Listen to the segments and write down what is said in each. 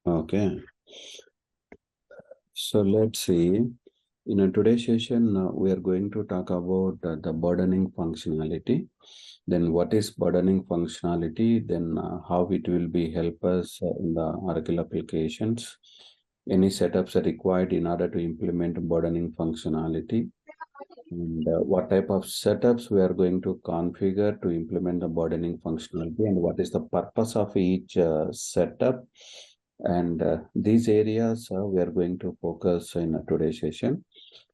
Okay. So let's see. In today's session, we are going to talk about the burdening functionality. Then what is burdening functionality? Then how it will be help us in the Oracle applications. Any setups are required in order to implement burdening functionality. And what type of setups we are going to configure to implement the burdening functionality, and what is the purpose of each setup. And these areas we are going to focus in today's session.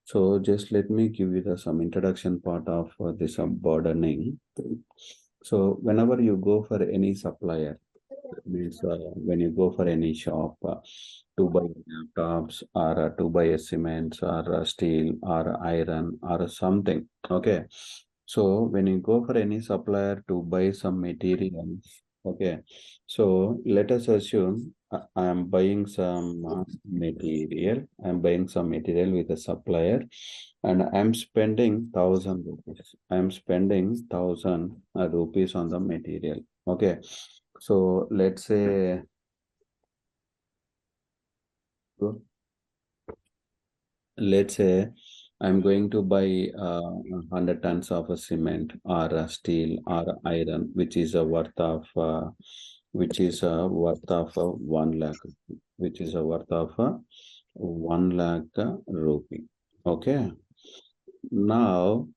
So just let me give you some introduction part of this burdening. So whenever you go for any supplier, means when you go for any shop to buy laptops or to buy cements or steel or iron or something. Okay. So when you go for any supplier to buy some materials, okay. So let us assume I am buying some material. I'm buying some material with a supplier, and I'm spending 1,000 rupees. I'm spending 1,000 rupees on the material. Okay. So let's say I'm going to buy 100 tons of a cement or a steel or iron, which is a worth of 1 lakh, which is a worth of 1 lakh rupee. Okay. Now,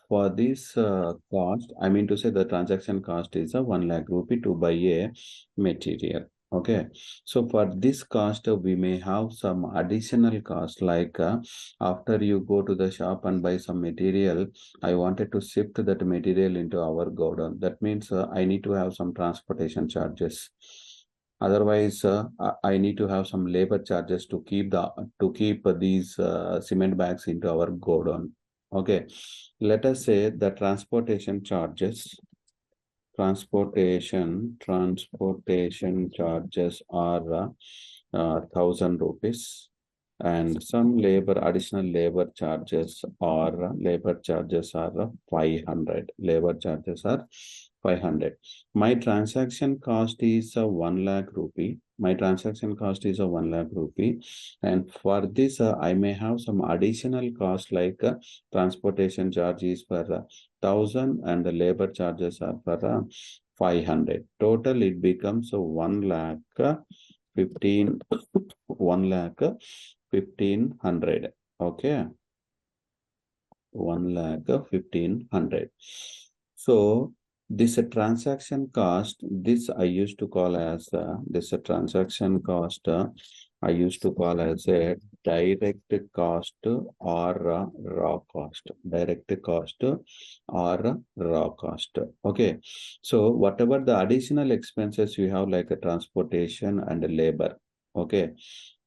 for this cost, I mean to say the transaction cost is a 1 lakh rupee to buy a material. Okay. So for this cost, we may have some additional cost like after you go to the shop and buy some material, I wanted to shift that material into our godown. That means I need to have some transportation charges. Otherwise, I need to have some labor charges to keep these cement bags into our godown. Okay, let us say the transportation charges are 1,000 rupees, and some additional labor charges are 500. Labor charges are 500. My transaction cost is a 1 lakh rupee. My transaction cost is a 1 lakh rupee, and for this I may have some additional cost like transportation charges for 1,000 and the labor charges are for 500. Total it becomes 1 lakh 15 1 lakh 1,500. Okay, 1 lakh 1,500. So this transaction cost, this I used to call as this transaction cost. I used to call as a direct cost or raw cost. Direct cost or raw cost. Okay. So whatever the additional expenses you have, like a transportation and labor. Okay.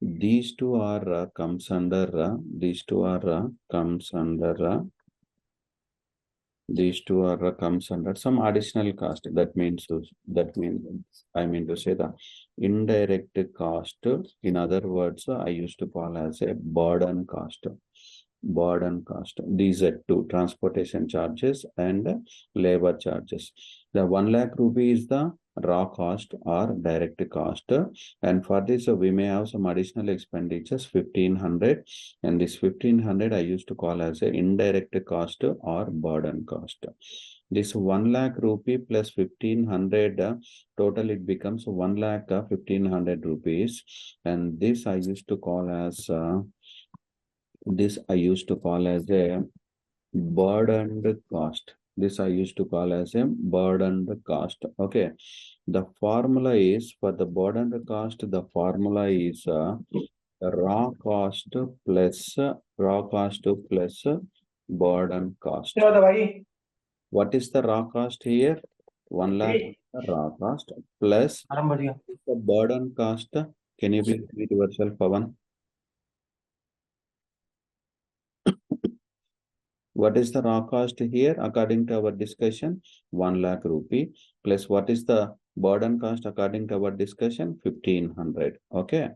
These two are comes under some additional cost. That means I mean to say the indirect cost. In other words, I used to call as a burden cost. Burden cost. These are two: transportation charges and labor charges. The 1 lakh rupee is the raw cost or direct cost, and for this we may have some additional expenditures 1,500, and this 1,500 I used to call as a indirect cost or burden cost. This 1 lakh rupee plus 1,500 total it becomes 1 lakh 1,500 rupees, and this I used to call as a burdened cost. This I used to call as a burdened cost. Okay. The formula is for the burdened cost, the formula is raw cost plus burden cost. What is the raw cost here? 1 lakh raw cost plus the burden cost. Can you please read yourself, Pavan? What is the raw cost here according to our discussion? 1 lakh rupee plus what is the burden cost according to our discussion? 1,500. Okay.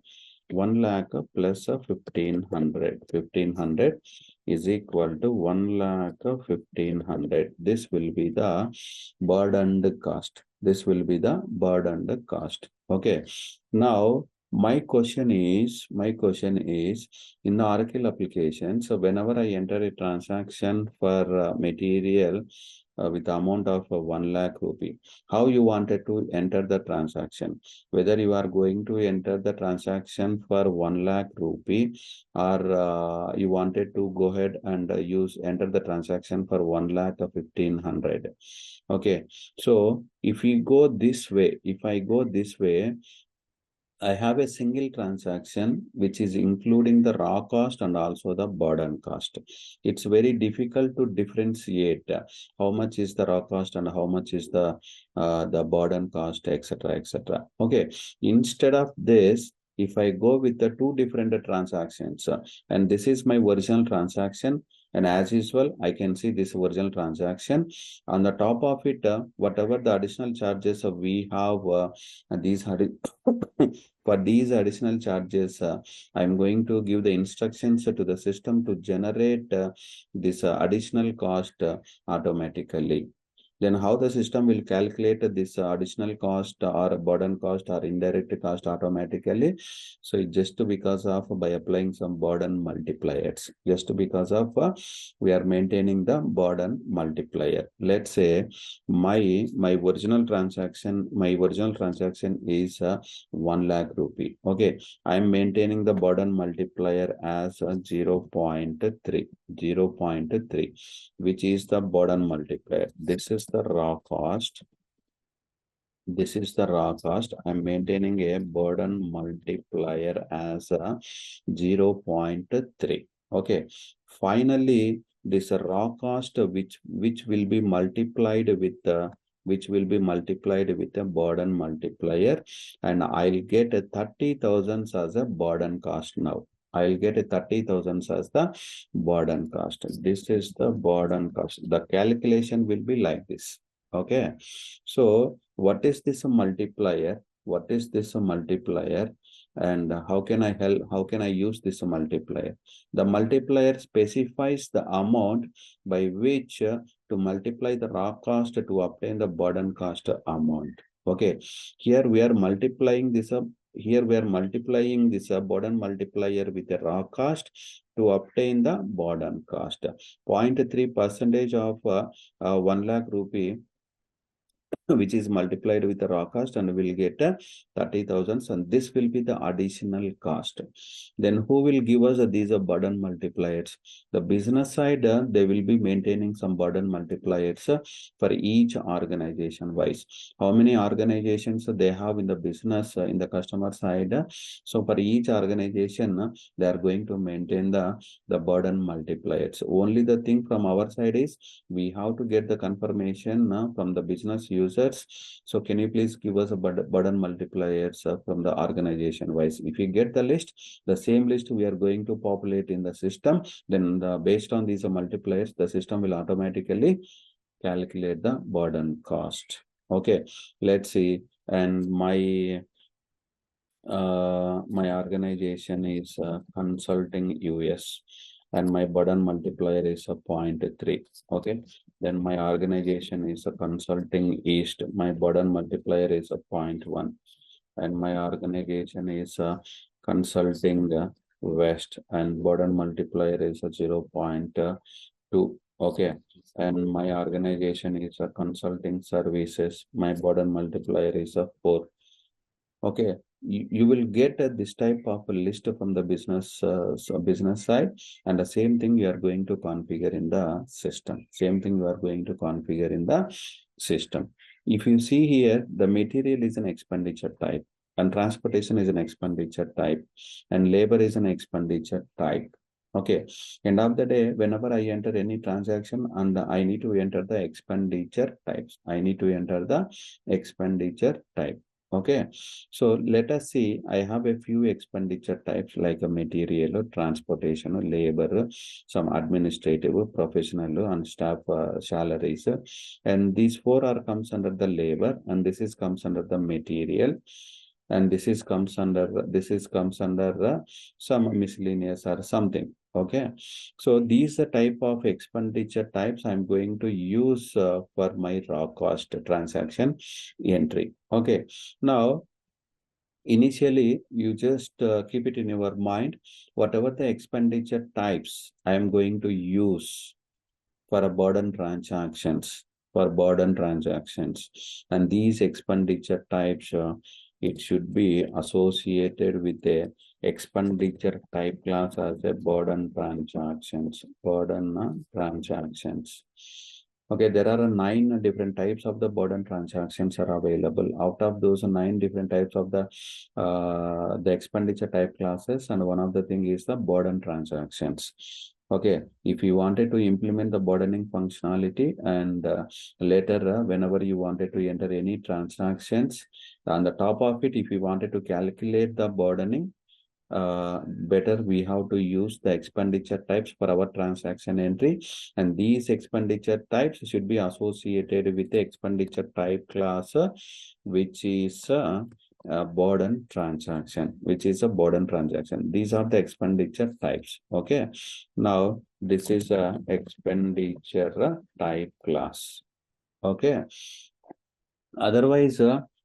1 lakh plus 1,500. 1,500 is equal to 1 lakh 1,500. This will be the burdened cost. This will be the burdened cost. Okay. Now My question is in the Oracle application. So whenever I enter a transaction for material with the amount of 1 lakh rupee, how you wanted to enter the transaction? Whether you are going to enter the transaction for 1 lakh rupee, or you wanted to go ahead and enter the transaction for 1 lakh of 1500. Okay, so if we go this way, if I go this way, I have a single transaction which is including the raw cost and also the burden cost. It's very difficult to differentiate how much is the raw cost and how much is the burden cost, etc., etc. Okay, instead of this, if I go with the two different transactions, and this is my original transaction, and as usual, I can see this original transaction. On the top of it, whatever the additional charges we have, these for these additional charges, I'm going to give the instructions to the system to generate this additional cost automatically. Then how the system will calculate this additional cost or burden cost or indirect cost automatically? So it's just because of by applying some burden multipliers, just because of we are maintaining the burden multiplier. Let's say my original transaction is 1 lakh rupee. Okay, I'm maintaining the burden multiplier as 0.3, which is the burden multiplier. This is the raw cost. This is the raw cost. I'm maintaining a burden multiplier as a 0.3. Okay. Finally, this raw cost which will be multiplied with the burden multiplier, and I'll get a 30,000 as a burden cost now. I'll get a 30,000 as the burden cost. This is the burden cost. The calculation will be like this. Okay. So what is this multiplier? What is this multiplier? And how can I use this multiplier? The multiplier specifies the amount by which to multiply the raw cost to obtain the burden cost amount. Okay, here we are multiplying this burden multiplier with the raw cost to obtain the burden cost. 0.3% of 1 lakh rupee, which is multiplied with the raw cost, and will get 30,000, and this will be the additional cost. Then who will give us these burden multipliers? The business side, they will be maintaining some burden multipliers for each organization wise. How many organizations they have in the business, in the customer side? So for each organization, they are going to maintain the burden multipliers. Only the thing from our side is we have to get the confirmation from the business users. So can you please give us a burden multipliers from the organization wise? If you get the list, the same list we are going to populate in the system. Then based on these multipliers, the system will automatically calculate the burden cost. Okay, let's see. And my organization is Consulting US, and my burden multiplier is a 0.3. Okay, then my organization is a Consulting East. My burden multiplier is a 0.1, and my organization is a Consulting West, and burden multiplier is a 0.2. Okay, and my organization is a Consulting Services. My burden multiplier is a 4. Okay, you will get this type of a list from the business side, and the same thing you are going to configure in the system. Same thing you are going to configure in the system. If you see here, the material is an expenditure type, and transportation is an expenditure type, and labor is an expenditure type. Okay, end of the day, whenever I enter any transaction, and I need to enter the expenditure types. I need to enter the expenditure type. Okay, so let us see. I have a few expenditure types like a material, transportation, labor, some administrative, professional, and staff salaries, and these four are comes under the labor, and this is comes under the material, and this is comes under some miscellaneous or something. Okay, so these are type of expenditure types I'm going to use for my raw cost transaction entry. Okay, now initially you just keep it in your mind, whatever the expenditure types I am going to use for a burden transactions, and these expenditure types, it should be associated with a expenditure type class as a burden transactions. Okay, there are 9 different types of the burden transactions are available. Out of those 9 different types of the expenditure type classes, and one of the thing is the burden transactions. Okay, if you wanted to implement the burdening functionality, and later whenever you wanted to enter any transactions, on the top of it, if you wanted to calculate the burdening, better we have to use the expenditure types for our transaction entry, and these expenditure types should be associated with the expenditure type class, which is a burden transaction, These are the expenditure types. Okay, now this is a expenditure type class. Okay, otherwise,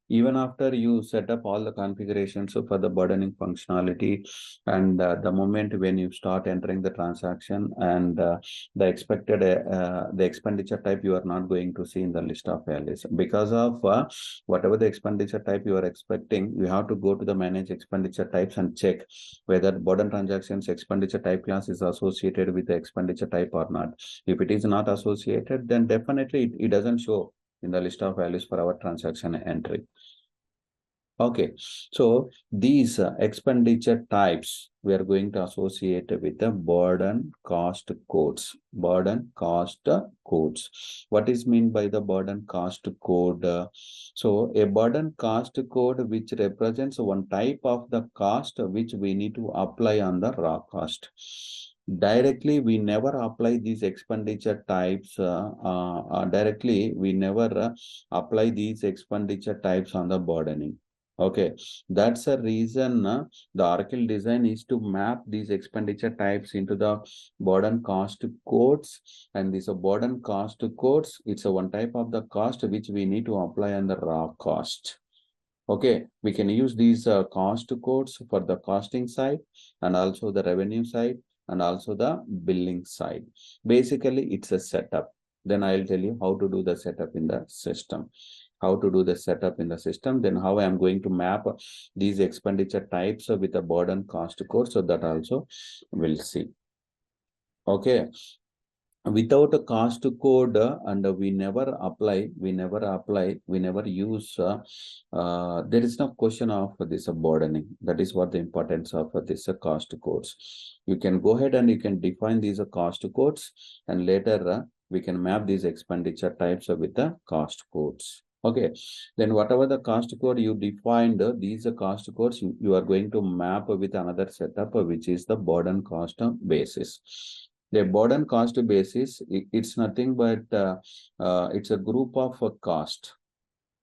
even after you set up all the configurations for the burdening functionality, and the moment when you start entering the transaction, and the expenditure type, you are not going to see in the list of values because of whatever the expenditure type you are expecting. You have to go to the manage expenditure types and check whether burden transactions expenditure type class is associated with the expenditure type or not. If it is not associated, then definitely it doesn't show in the list of values for our transaction entry. Okay, so these expenditure types we are going to associate with the burden cost codes. What is mean by the burden cost code? So a burden cost code which represents one type of the cost which we need to apply on the raw cost. Directly we never apply these expenditure types directly we never apply these expenditure types on the burdening. Okay, that's a reason the Oracle design is to map these expenditure types into the burden cost codes, and these burden cost codes, it's a one type of the cost which we need to apply on the raw cost. Okay, we can use these cost codes for the costing side, and also the revenue side, and also the billing side. Basically, it's a setup. Then I'll tell you how to do the setup in the system. Then how I am going to map these expenditure types with a burden cost code. So that also we'll see. Okay, without a cost code, and we never use, there is no question of this burdening. That is what the importance of this cost codes. You can go ahead and you can define these cost codes, and later we can map these expenditure types with the cost codes. Okay, then whatever the cost code you defined, these cost codes you are going to map with another setup, which is the burden cost basis. The burden cost basis, it's nothing but it's a group of cost.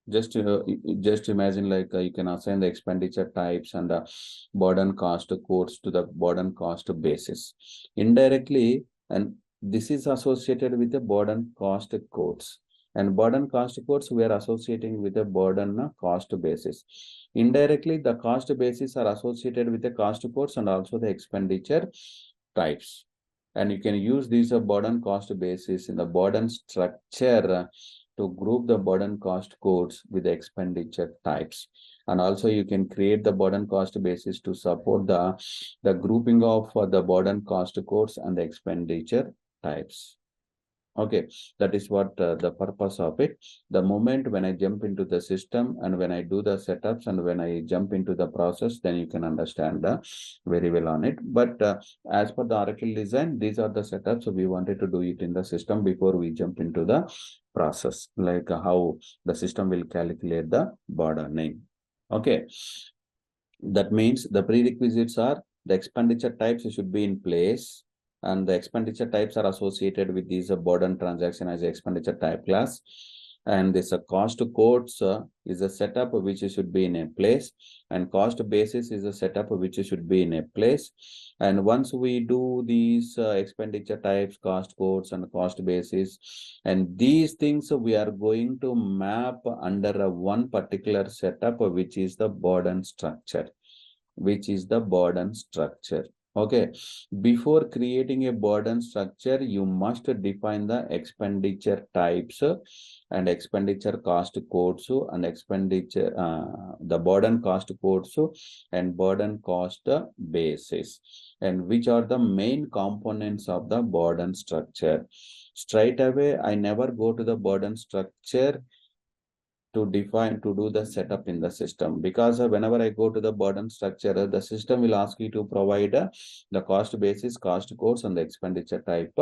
Just imagine, like you can assign the expenditure types and the burden cost codes to the burden cost basis indirectly, and this is associated with the burden cost codes. And burden cost codes we are associating with the burden cost basis. Indirectly, the cost basis are associated with the cost codes and also the expenditure types. And you can use these burden cost basis in the burden structure to group the burden cost codes with the expenditure types. And also you can create the burden cost basis to support the grouping of the burden cost codes and the expenditure types. Okay, that is what the purpose of it. The moment when I jump into the system and when I do the setups and when I jump into the process, then you can understand very well on it. But as per the Oracle design, these are the setups. So we wanted to do it in the system before we jump into the process, like how the system will calculate the burdening. Okay, that means the prerequisites are the expenditure types should be in place, and the expenditure types are associated with these burden transaction as expenditure type class. And this cost codes is a setup which should be in a place, and cost basis is a setup which should be in a place. And once we do these expenditure types, cost codes and cost basis, and these things we are going to map under a one particular setup, which is the burden structure, Okay, before creating a burden structure, you must define the expenditure types and expenditure cost codes and expenditure, the burden cost codes and burden cost basis, and which are the main components of the burden structure. Straight away, I never go to the burden structure to do the setup in the system, because whenever I go to the burden structure, the system will ask you to provide the cost basis, cost codes and the expenditure type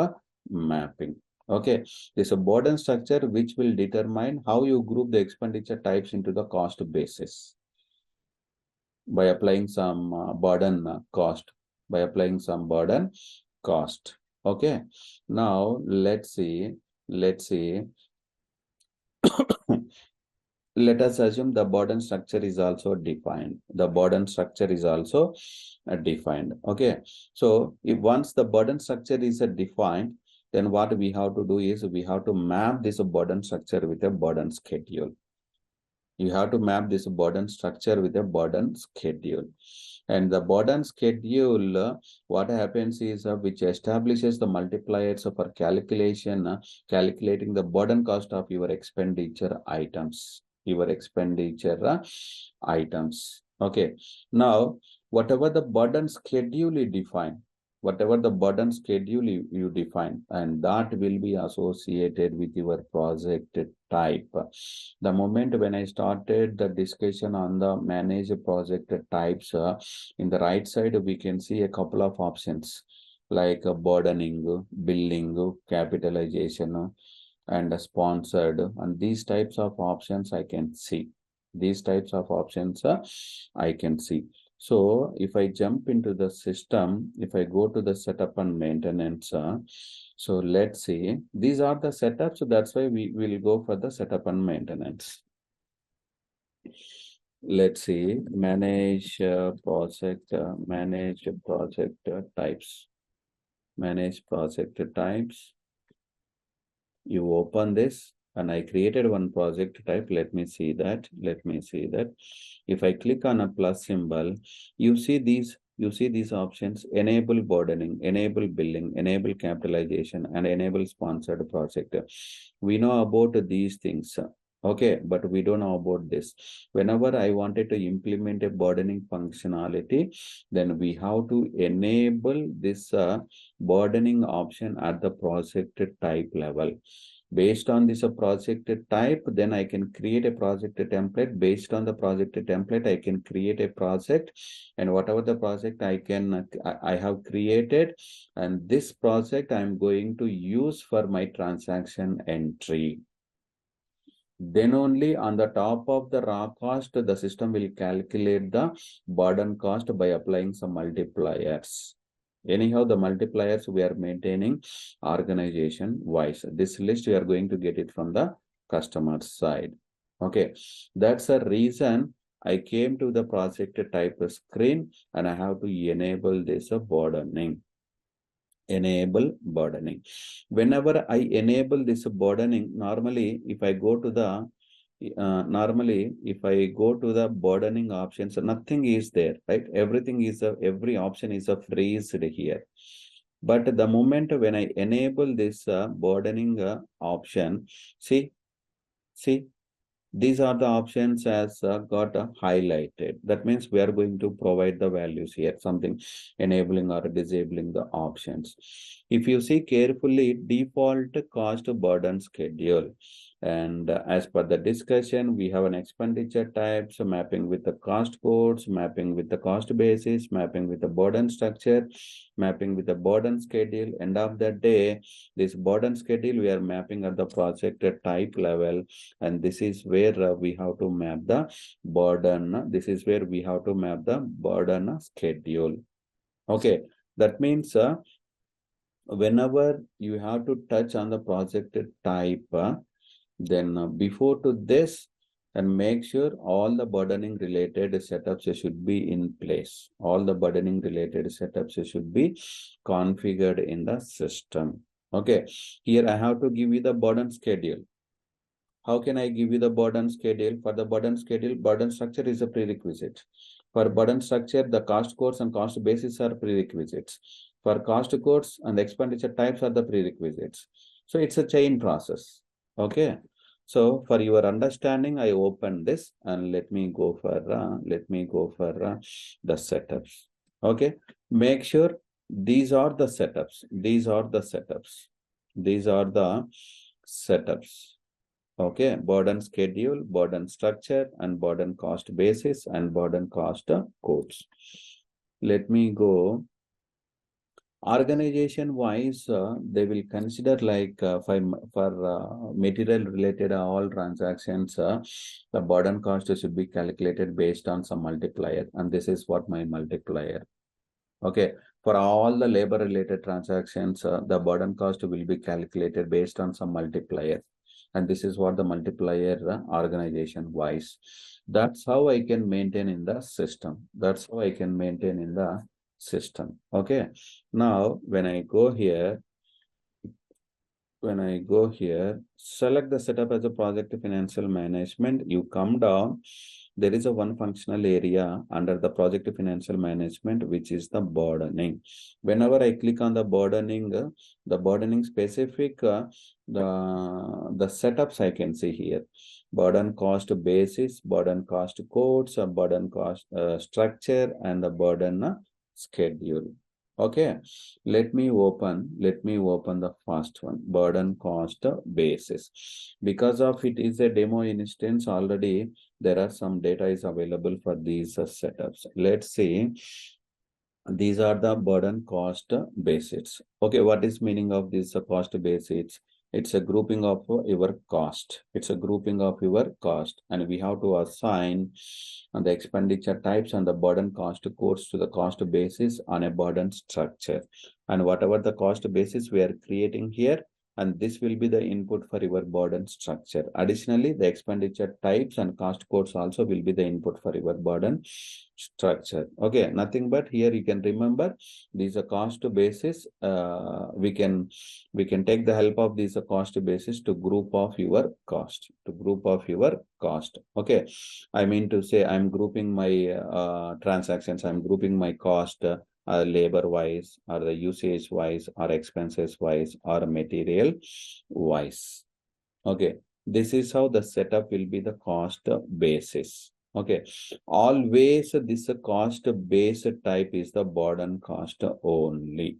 mapping. Okay, this is a burden structure which will determine how you group the expenditure types into the cost basis by applying some burden cost, Okay, now let's see let us assume the burden structure is also defined. Okay, so if once the burden structure is defined, then what we have to do is we have to map this burden structure with a burden schedule. You have to map this burden structure with a burden schedule. And the burden schedule, what happens is which establishes the multipliers for calculation, calculating the burden cost of your expenditure items. Okay, now whatever the burden schedule you define, you define, and that will be associated with your project type. The moment when I started the discussion on the manage project types, in the right side we can see a couple of options like burdening, billing, capitalization, and sponsored, and these types of options I can see. So if I jump into the system, if I go to the setup and maintenance, so let's see, these are the setups, so that's why we will go for the setup and maintenance. Let's see, manage project types. Manage project types. You open this, and I created one project type. Let me see that. If I click on a plus symbol, you see these options: enable burdening, enable billing, enable capitalization, and enable sponsored project. We know about these things. Okay, but we don't know about this. Whenever I wanted to implement a burdening functionality, then we have to enable this burdening option at the project type level. Based on this project type, then I can create a project template. Based on the project template, I can create a project, and whatever the project I have created, and this project I'm going to use for my transaction entry. Then only on the top of the raw cost, the system will calculate the burden cost by applying some multipliers. Anyhow, the multipliers we are maintaining organization wise. This list we are going to get it from the customer side. Okay, that's the reason I came to the project type screen, and I have to enable this burdening. Whenever I enable this burdening, normally if I go to the burdening options, nothing is there, right? Every option is freezed here. But the moment when I enable this burdening option, see, these are the options as got highlighted. That means we are going to provide the values here, something enabling or disabling the options. If you see carefully, default cost burden schedule. And as per the discussion, we have an expenditure types, mapping with the cost codes, mapping with the cost basis, mapping with the burden structure, mapping with the burden schedule. End of the day, this burden schedule we are mapping at the project type level, and this is where we have to map the burden. Schedule. Okay, that means whenever you have to touch on the project type, Then before to this, and make sure all the burdening related setups should be in place. All the burdening related setups should be configured in the system. Okay, here I have to give you the burden schedule. How can I give you the burden schedule? For the burden schedule, burden structure is a prerequisite. For burden structure, the cost codes and cost basis are prerequisites. For cost codes and expenditure types are the prerequisites. So it's a chain process. Okay. So for your understanding, I open this and let me go for the setups. Okay. Make sure these are the setups. These are the setups. These are the setups. Okay, burden schedule, burden structure, and burden cost basis, and burden cost codes. Let me go. Organization wise, they will consider like for material related all transactions, the burden cost should be calculated based on some multiplier, and this is what my multiplier. Okay, for all the labor related transactions, the burden cost will be calculated based on some multiplier. And this is what the multiplier organization wise. That's how I can maintain in the system. That's how I can maintain in the system. Okay. Now, when I go here, select the setup as a project financial management, you come down, there is a one functional area under the project financial management, which is the burdening. Whenever I click on the burdening specific, the setups I can see here. Burden cost basis, burden cost codes, burden cost structure, and the burden schedule. Okay, let me open the first one, burden cost basis. Because of it is a demo instance already, there are some data is available for these setups. Let's see. These are the burden cost basis. Okay, what is meaning of this cost basis? It's a grouping of your cost. It's a grouping of your cost, and we have to assign the expenditure types and the burden cost codes to the cost basis on a burden structure. And whatever the cost basis we are creating here, and this will be the input for your burden structure. Additionally, the expenditure types and cost codes also will be the input for your burden structure. Okay, nothing but here you can remember these are cost basis. We can take the help of these cost basis to group of your cost, Okay, I mean to say I'm grouping my transactions, I'm grouping my cost labor wise, or the usage wise, or expenses wise, or material wise. Okay, this is how the setup will be the cost basis. Okay, always this cost base type is the burden cost only.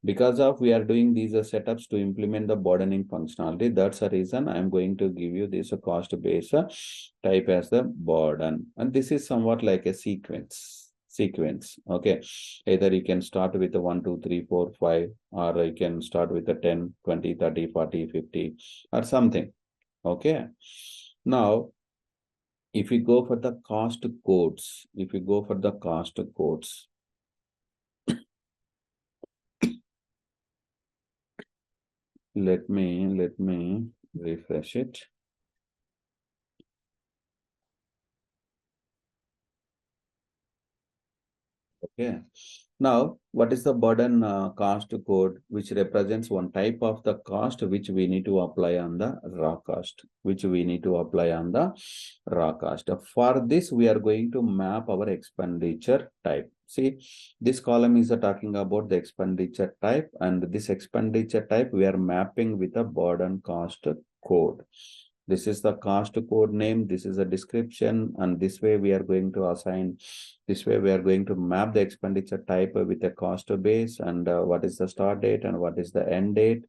Because of we are doing these setups to implement the burdening functionality. That's the reason I'm going to give you this cost base type as the burden, and this is somewhat like a sequence. Okay, either you can start with the 1 2 3 4 5, or you can start with the 10 20 30 40 50 or something. Okay, now if you go for the cost codes, let me refresh it. Okay, now what is the burden cost code, which represents one type of the cost which we need to apply on the raw cost, For this, we are going to map our expenditure type. See, this column is talking about the expenditure type, and this expenditure type we are mapping with a burden cost code. This is the cost code name, this is a description, and this way we are going to assign, this way we are going to map the expenditure type with a cost base, and what is the start date and what is the end date.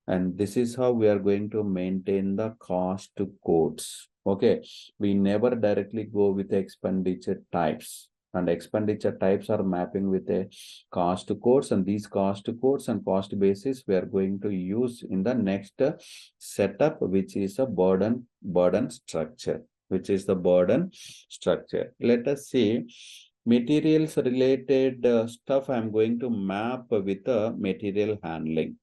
And this is how we are going to maintain the cost codes. Okay, we never directly go with the expenditure types, and expenditure types are mapping with a cost codes, and these cost codes and cost basis we are going to use in the next setup, which is a burden structure, Let us see materials related stuff. I'm going to map with material handling.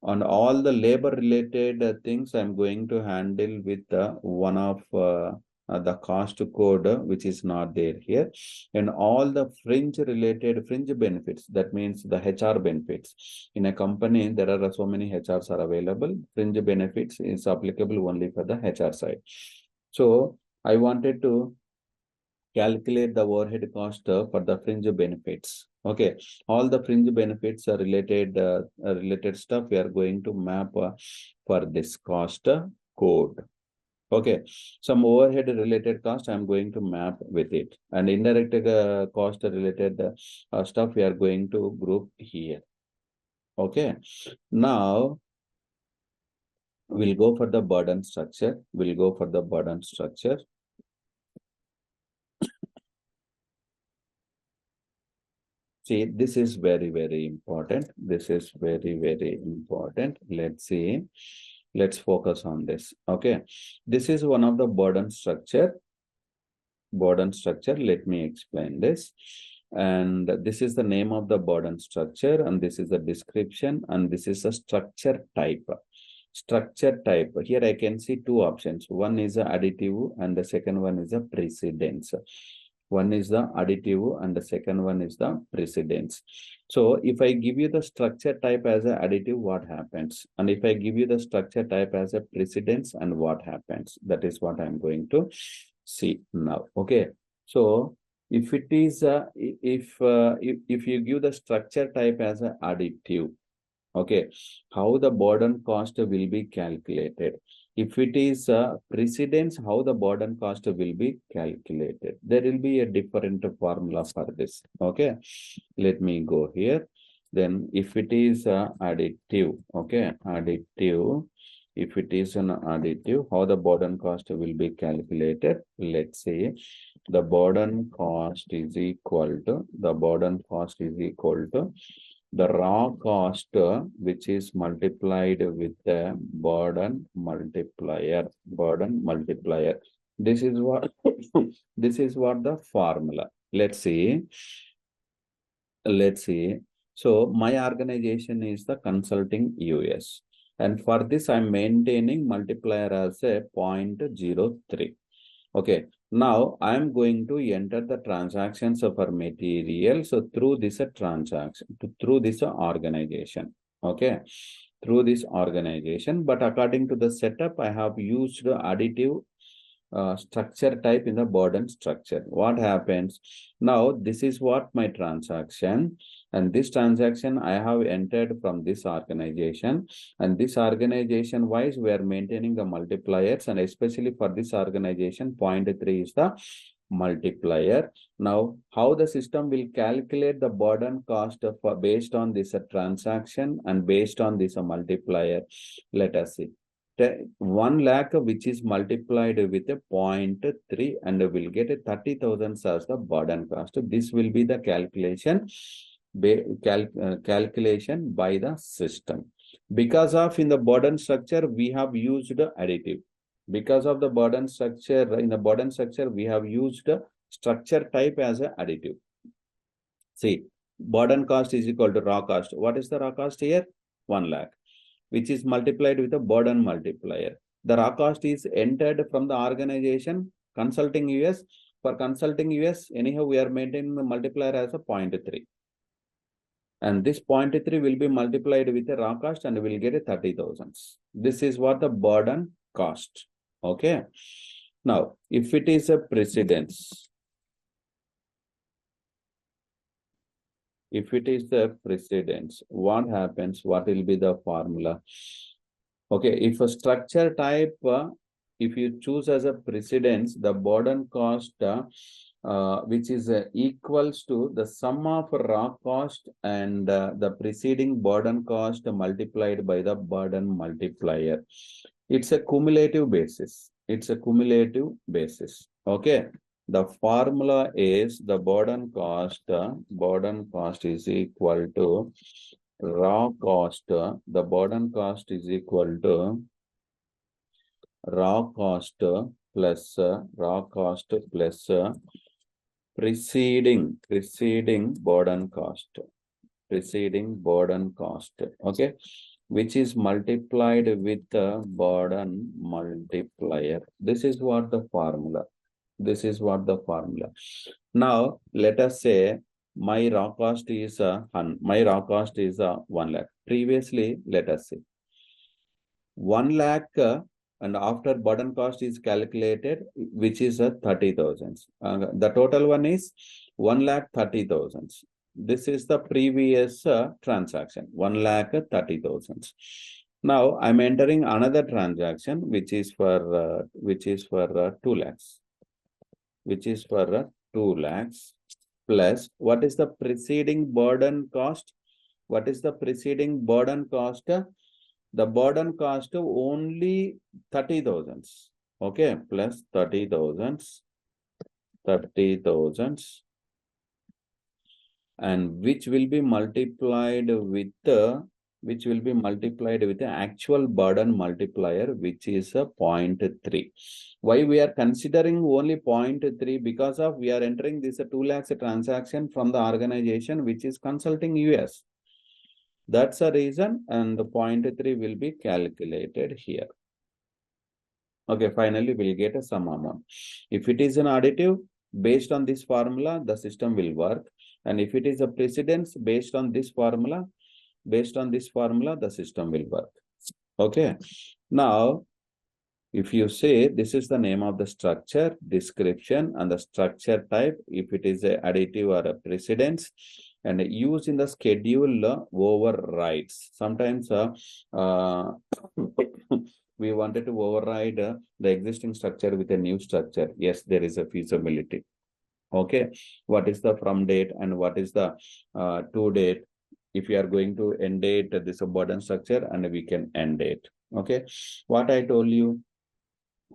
And all the labor related things I'm going to handle with one of the cost code, which is not there here. And all the fringe benefits, that means the HR benefits. In a company, there are so many HRs are available. Fringe benefits is applicable only for the HR side. So I wanted to calculate the overhead cost for the fringe benefits. Okay, all the fringe benefits are related stuff we are going to map for this cost code. Okay, some overhead related cost I'm going to map with it, and indirect cost related stuff we are going to group here. Okay, now we'll go for the burden structure. See, this is very, very important. Let's see. Let's focus on this. Okay. This is one of the burden structure. Let me explain this. And this is the name of the burden structure, and this is the description, and this is a structure type. Here I can see two options. One is a additive, and the second one is a precedence. One is the additive and the second one is the precedence. So if I give you the structure type as an additive, what happens? And if I give you the structure type as a precedence, and what happens? That is what I'm going to see now. Okay. So if it is if you give the structure type as an additive, okay, how the burden cost will be calculated? If it is precedence, how the burden cost will be calculated? There will be a different formula for this. Okay, let me go here. Then if it is additive, okay, additive, if it is an additive, how the burden cost will be calculated? Let's say the burden cost is equal to the raw cost, which is multiplied with the burden multiplier. This is what this is what the formula. Let's see. So my organization is the Consulting US, and for this I'm maintaining multiplier as a 0.03. Okay, now I'm going to enter the transactions of our material. So through this transaction, through this organization, okay, through this organization. But according to the setup, I have used additive structure type in the burden structure. What happens now? This is what my transaction, and this transaction I have entered from this organization, and this organization wise we are maintaining the multipliers, and especially for this organization 0.3 is the multiplier. Now how the system will calculate the burden cost for based on this transaction and based on this multiplier? Let us see. 1 lakh which is multiplied with a 0.3 and will get a 30,000 as the burden cost. This will be the calculation by the system. Because of in the burden structure we have used additive. Because of the burden structure, in the burden structure we have used structure type as an additive. See, burden cost is equal to raw cost. What is the raw cost here? 1 lakh. Which is multiplied with a burden multiplier. The raw cost is entered from the organization Consulting US. For Consulting US, anyhow, we are maintaining the multiplier as a 0.3. And this 0.3 will be multiplied with a raw cost and will get a 30,000. This is what the burden cost. Okay. Now, if it is a precedence, if it is the precedence, what happens? What will be the formula? Okay, if a structure type, if you choose as a precedence, the burden cost, which is equals to the sum of raw cost and the preceding burden cost multiplied by the burden multiplier. It's a cumulative basis. Okay. The formula is the burden cost is equal to raw cost. The burden cost is equal to raw cost plus preceding burden cost. Okay. which is multiplied with the burden multiplier. This is what the formula. This is what the formula. Now let us say my raw cost is 1 lakh. Previously, let us say 1 lakh and after burden cost is calculated, which is 30,000. The total one is 1,30,000. This is the previous transaction, 1,30,000. Now I'm entering another transaction, which is for 2 lakhs, which is for 2 lakhs plus what is the preceding burden cost? What is the preceding burden cost? The burden cost only 30,000. Okay, plus 30,000, and which will be multiplied with the actual burden multiplier, which is a 0.3. Why we are considering only 0.3? Because of we are entering this 2 lakhs transaction from the organization which is consulting US. That's a reason, and the 0.3 will be calculated here. Okay, finally we'll get a sum amount. If it is an additive, based on this formula, the system will work. And if it is a precedence, based on this formula, the system will work. Okay. Now, if you say this is the name of the structure, description, and the structure type, if it is a additive or a precedence, and use in the schedule overrides. Sometimes we wanted to override the existing structure with a new structure. Yes, there is a feasibility. Okay, what is the from date and what is the to date? If you are going to end date, this is a burden structure, and we can end date. Okay, what I told you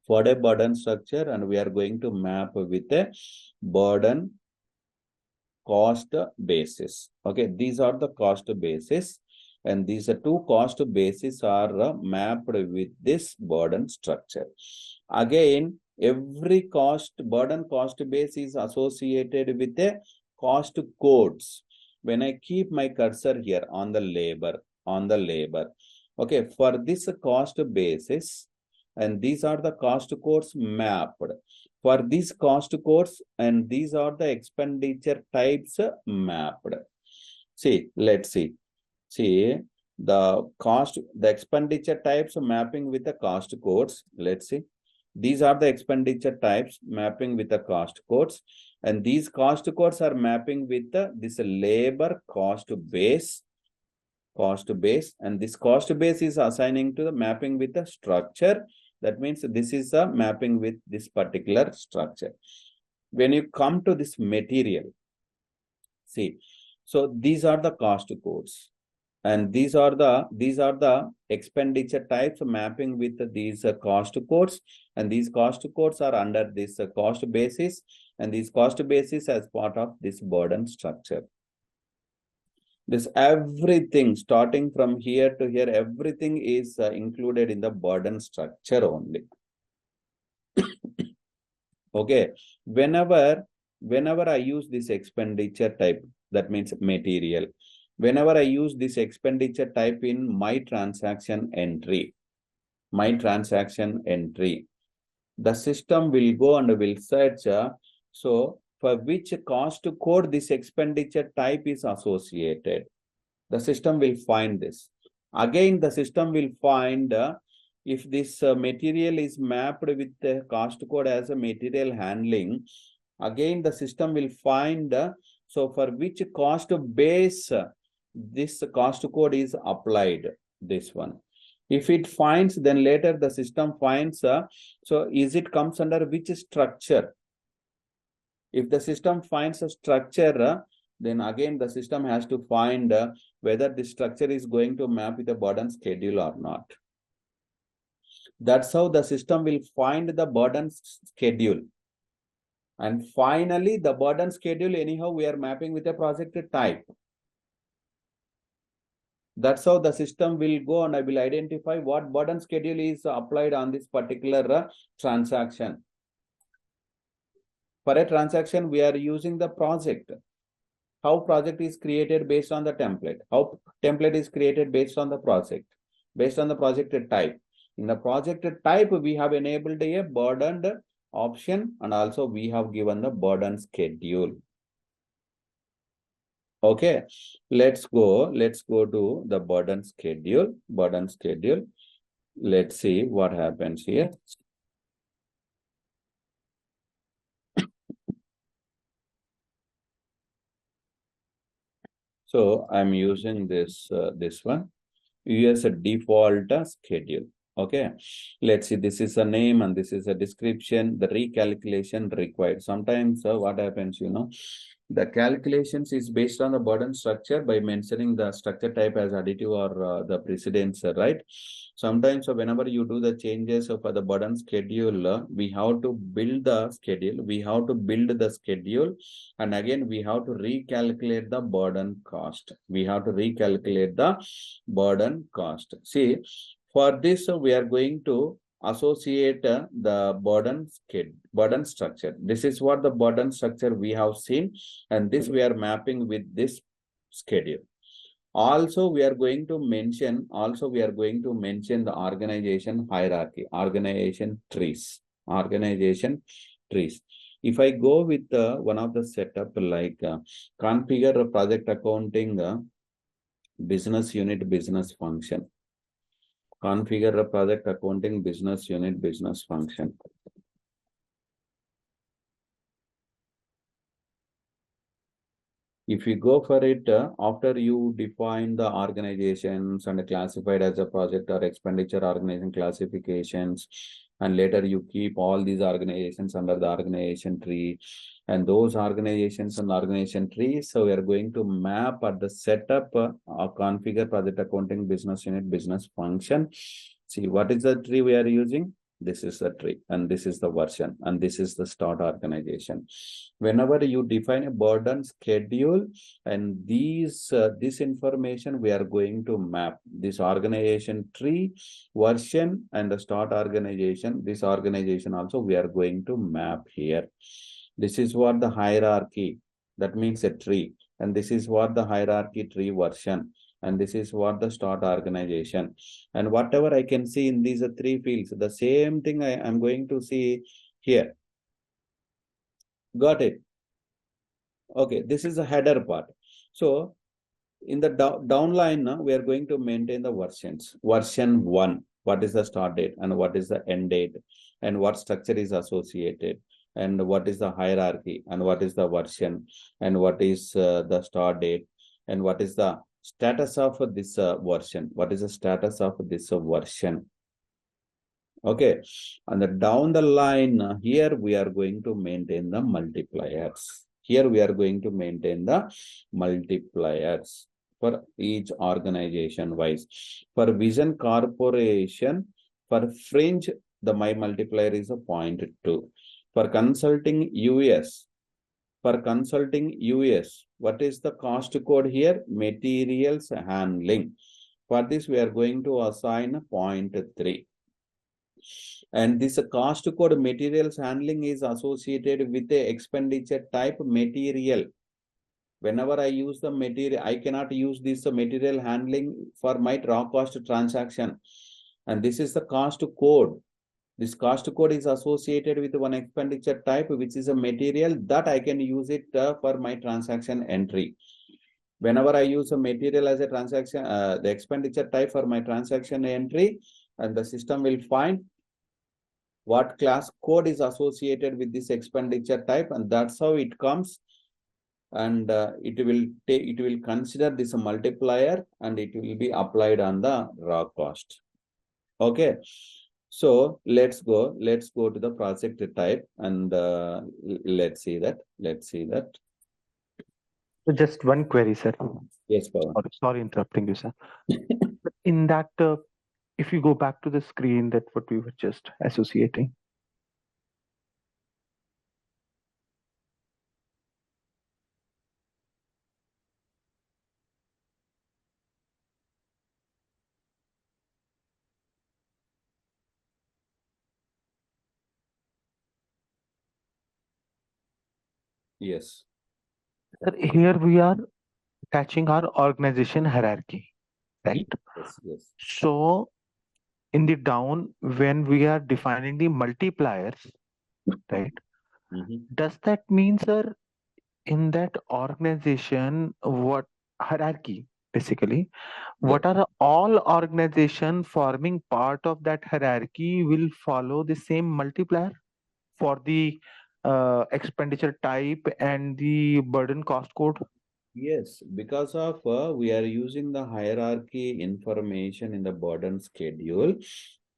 for a burden structure, and we are going to map with a burden cost basis. Okay, these are the cost basis, and these are two cost bases are mapped with this burden structure. Again, every burden cost base is associated with a cost codes. When I keep my cursor here on the labor, okay, for this cost basis, and these are the cost codes mapped for these cost codes, and these are the expenditure types mapped. See, let's see. See, the expenditure types mapping with the cost codes. Let's see. These are the expenditure types mapping with the cost codes, and these cost codes are mapping with this labor cost base, and this cost base is assigning to the mapping with the structure. That means this is a mapping with this particular structure. When you come to this material, see, so these are the cost codes, and these are the expenditure types mapping with these cost codes, and these cost codes are under this cost basis, and these cost basis as part of this burden structure. This everything starting from here to here, everything is included in the burden structure only. Okay, whenever I use this expenditure type, that means material, whenever I use this expenditure type in my transaction entry, the system will go and will search so for which cost code this expenditure type is associated. The system will find this. Again, the system will find if this material is mapped with the cost code as a material handling. Again, the system will find so for which cost base this cost code is applied, this one. If it finds, then later the system finds so is it comes under which structure. If the system finds a structure, then again the system has to find whether the structure is going to map with a burden schedule or not. That's how the system will find the burden schedule. And finally, the burden schedule, anyhow, we are mapping with a project type. That's how the system will go and I will identify what burden schedule is applied on this particular transaction. For a transaction, we are using the project. How project is created based on the template. How template is created based on the project. based on the project type. In the project type, we have enabled a burdened option, and also we have given the burden schedule. Okay, let's go to the burden schedule. Let's see what happens here. So I'm using this one. Use a default schedule. Okay, let's see, this is a name and this is a description. The recalculation required. Sometimes what happens, the calculations is based on the burden structure by mentioning the structure type as additive or the precedence, right? Sometimes whenever you do the changes for the burden schedule, we have to build the schedule. And again, we have to recalculate the burden cost. See, for this, we are going to associate the burden structure. This is what the burden structure we have seen, and this we are mapping with this schedule. Also, we are going to mention the organization hierarchy, organization trees. If I go with one of the setup like configure a project accounting business unit business function. Configure a project accounting business unit business function. If you go for it, after you define the organizations and classified as a project or expenditure organization classifications, and later you keep all these organizations under the organization tree, and those organizations and organization trees. So we are going to map at the setup configure project accounting business unit business function. See, what is the tree we are using? This is the tree, and this is the version, and this is the start organization. Whenever you define a burden schedule, and this information we are going to map this organization tree version and the start organization. This organization also we are going to map here. This is what the hierarchy, that means a tree, and this is what the hierarchy tree version, and this is what the start organization. And whatever I can see in these three fields, the same thing I am going to see here. Got it? Okay, this is the header part. So in the downline, we are going to maintain the versions. Version 1, what is the start date and what is the end date, and what structure is associated, and what is the hierarchy, and what is the version, and what is the start date, and what is the status of this version. What is the status of this version? Okay, and down the line, here we are going to maintain the multipliers. For each organization wise. For Vision Corporation, for Fringe, the my multiplier is a 0.2. For consulting US, what is the cost code here? Materials handling. For this, we are going to assign 0.3. And this cost code materials handling is associated with the expenditure type material. Whenever I use the material, I cannot use this material handling for my raw cost transaction. And this is the cost code. This cost code is associated with one expenditure type, which is a material that I can use it for my transaction entry. Whenever I use a material as a transaction, the expenditure type for my transaction entry, and the system will find what class code is associated with this expenditure type, and that's how it comes. And it will consider this multiplier, and it will be applied on the raw cost. Okay, so let's go to the project type, and let's see that. So just one query, sir. Yes, Pawan. Sorry interrupting you, sir. In that, if you go back to the screen, that what we were just associating. Yes. Sir, here we are attaching our organization hierarchy, right? Yes, yes. So in the down, when we are defining the multipliers, right? Does that mean, sir, in that organization, what hierarchy, basically, what Yes. are all organization forming part of that hierarchy will follow the same multiplier for the expenditure type and the burden cost code? Yes, because of we are using the hierarchy information in the burden schedule.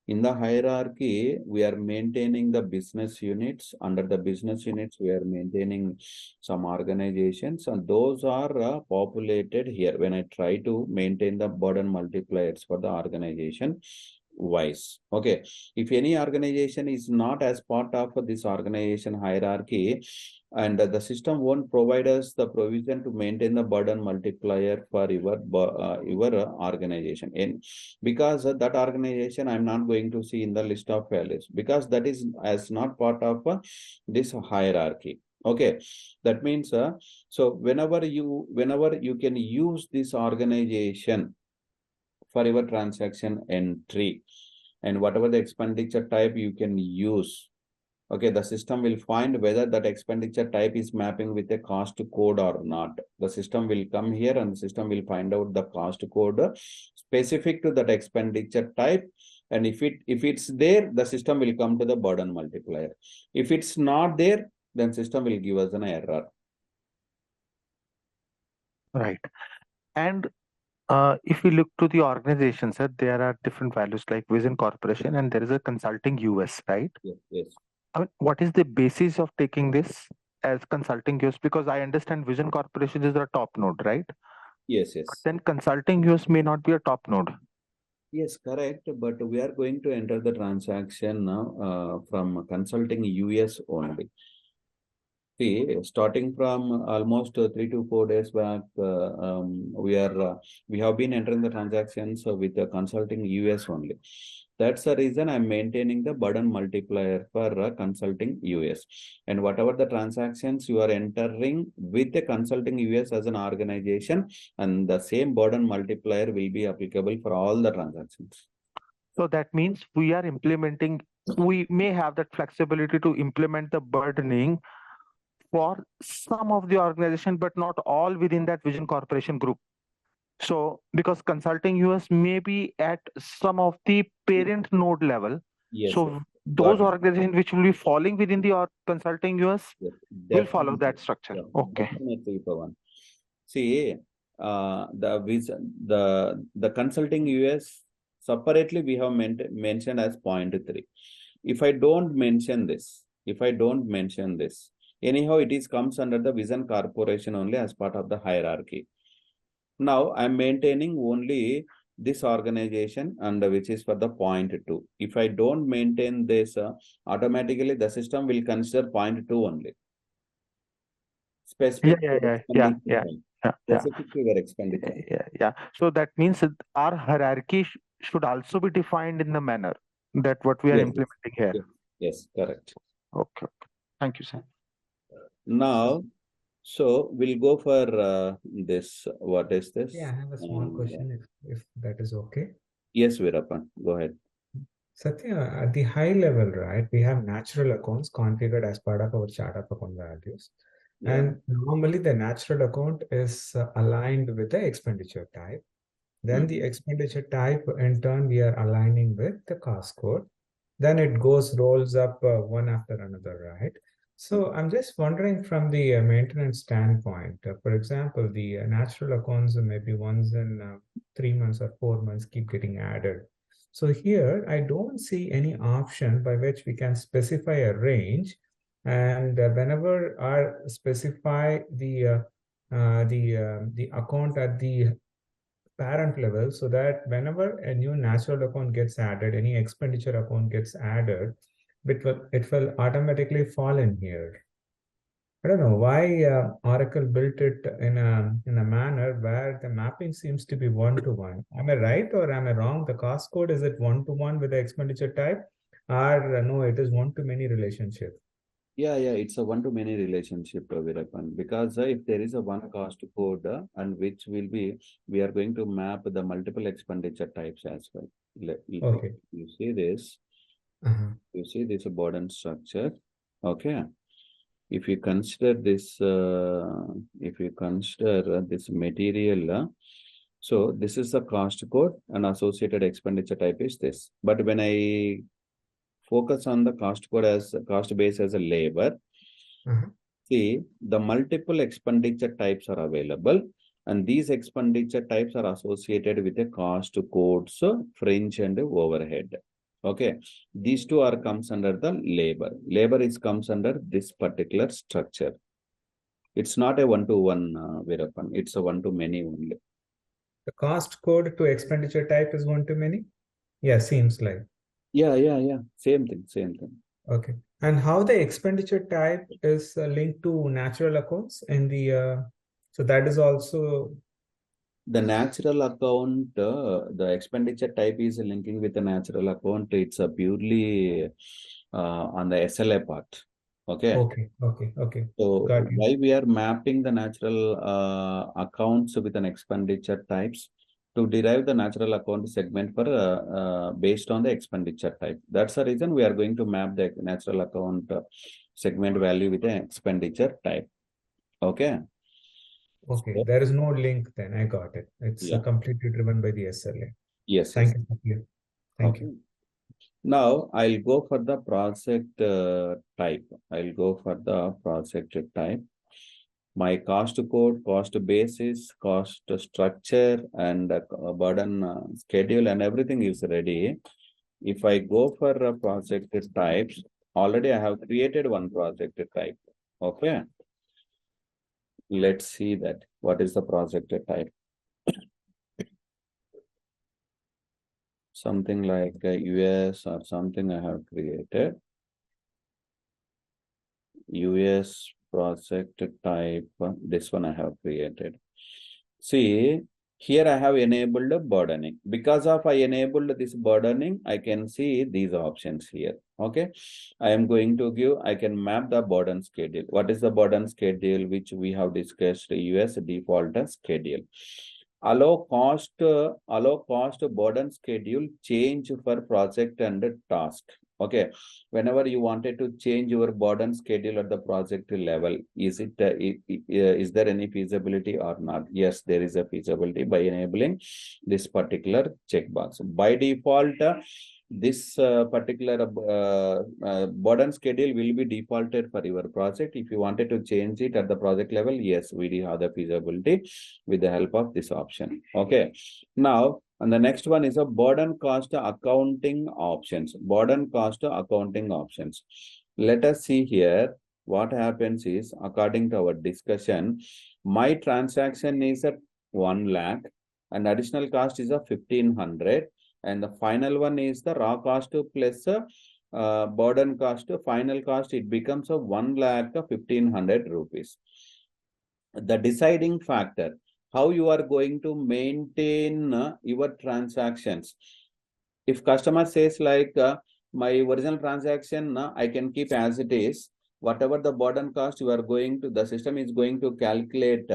In the hierarchy, we are maintaining the business units. Under the business units, we are maintaining some organizations, and those are populated here. When I try to maintain the burden multipliers for the organization wise. Okay, if any organization is not as part of this organization hierarchy, and the system won't provide us the provision to maintain the burden multiplier for your organization, and because that organization I'm not going to see in the list of values, because that is as not part of this hierarchy. Okay, that means so whenever you can use this organization for your transaction entry, and whatever the expenditure type you can use. Okay, the system will find whether that expenditure type is mapping with a cost code or not. The system will come here and the system will find out the cost code specific to that expenditure type. And if it's there, the system will come to the burden multiplier. If it's not there, then system will give us an error. Right. And if we look to the organization, sir, there are different values like Vision Corporation and there is a consulting US, right? Yes, yes. I mean, what is the basis of taking this as consulting US? Because I understand Vision Corporation is a top node, right? Yes, But yes. then consulting US may not be a top node. Yes, correct. But we are going to enter the transaction now from consulting US only. See, starting from almost 3 to 4 days back, we have been entering the transactions with the consulting US only. That's the reason I'm maintaining the burden multiplier for consulting US. And whatever the transactions you are entering with the consulting US as an organization, and the same burden multiplier will be applicable for all the transactions. So that means we are implementing, we may have that flexibility to implement the burdening for some of the organization, but not all within that Vision Corporation group. So because consulting US may be at some of the parent node level. Yes. So those organizations which will be falling within the consulting US will follow that structure. Yeah, Okay. definitely, Pawan. See, the consulting US separately we have mentioned as 0.3. If I don't mention this, anyhow it is comes under the Vision Corporation only as part of the hierarchy. Now I'm maintaining only this organization, and which is for the 0.2. If I don't maintain this, automatically the system will consider 0.2 only. Specific specific to your expenditure. Yeah. So that means that our hierarchy should also be defined in the manner that what we are implementing here. Yes, correct. Okay. Thank you, sir. Now, so we'll go for this. What is this? Yeah, I have a small question if that is okay. Yes, Veerappan, go ahead. Satya, at the high level, right, we have natural accounts configured as part of our chart of account values. Yeah. And normally the natural account is aligned with the expenditure type. Then the expenditure type, in turn, we are aligning with the cost code. Then it rolls up one after another, right? So I'm just wondering from the maintenance standpoint, for example, the natural accounts maybe once in 3 months or 4 months keep getting added. So here I don't see any option by which we can specify a range, and whenever I specify the account at the parent level, so that whenever a new natural account gets added, any expenditure account gets added, it will automatically fall in here. I don't know why Oracle built it in a manner where the mapping seems to be 1-to-1. Am I right or am I wrong? The cost code, is it 1-to-1 with the expenditure type, or no, it is 1-to-many relationship? Yeah, it's a one-to-many relationship, Veerapan, because if there is a one cost code and which will be, we are going to map the multiple expenditure types as well. Okay. You see this, Uh-huh. you see this burden structure. Okay. If you consider this, this material, so this is the cost code and associated expenditure type is this. But when I focus on the cost code as cost base as a labor, Uh-huh. see, the multiple expenditure types are available, and these expenditure types are associated with a cost codes, fringe, and overhead. Okay, these two are comes under the labor. Labor is comes under this particular structure. It's not a one-to-one, Veerapan. It's a one-to-many only. The cost code to expenditure type is one to many? Yeah, seems like. Yeah. Same thing. Okay. And how the expenditure type is linked to natural accounts in the so that is also The natural account, the expenditure type is linking with the natural account. It's a purely on the SLA part. Okay. okay. So Got you. why we are mapping the natural accounts with an expenditure types to derive the natural account segment for based on the expenditure type. That's the reason we are going to map the natural account segment value with the expenditure type. Okay. Okay, there is no link then. I got it. It's Yeah. completely driven by the SLA. Yes. Thank you. Sapir. Thank Okay. you. Now I'll go for the project type. I'll go for the project type. My cost code, cost basis, cost structure, and burden schedule, and everything is ready. If I go for project types, already I have created one project type. Okay. Let's see that. What is the project type? Something like US or something I have created. US project type, this one I have created. See, here I have enabled burdening. Because of I enabled this burdening, I can see these options here. Okay, I am going to give, I can map the burden schedule. What is the burden schedule which we have discussed? US default schedule. Allow cost burden schedule change for project and task. Okay, whenever you wanted to change your burden schedule at the project level, is there any feasibility or not? Yes, there is a feasibility by enabling this particular checkbox. By default, this particular burden schedule will be defaulted for your project. If you wanted to change it at the project level, yes, we do have the feasibility with the help of this option. Okay, now and the next one is a burden cost accounting options. Burden cost accounting options. Let us see here. What happens is, according to our discussion, my transaction is at 1 lakh and additional cost is a 1500, and the final one is the raw cost plus burden cost. Final cost, it becomes a 1 lakh 1500 rupees. The deciding factor, how you are going to maintain your transactions. If customer says like my original transaction I can keep as it is, whatever the burden cost you are going to, the system is going to calculate.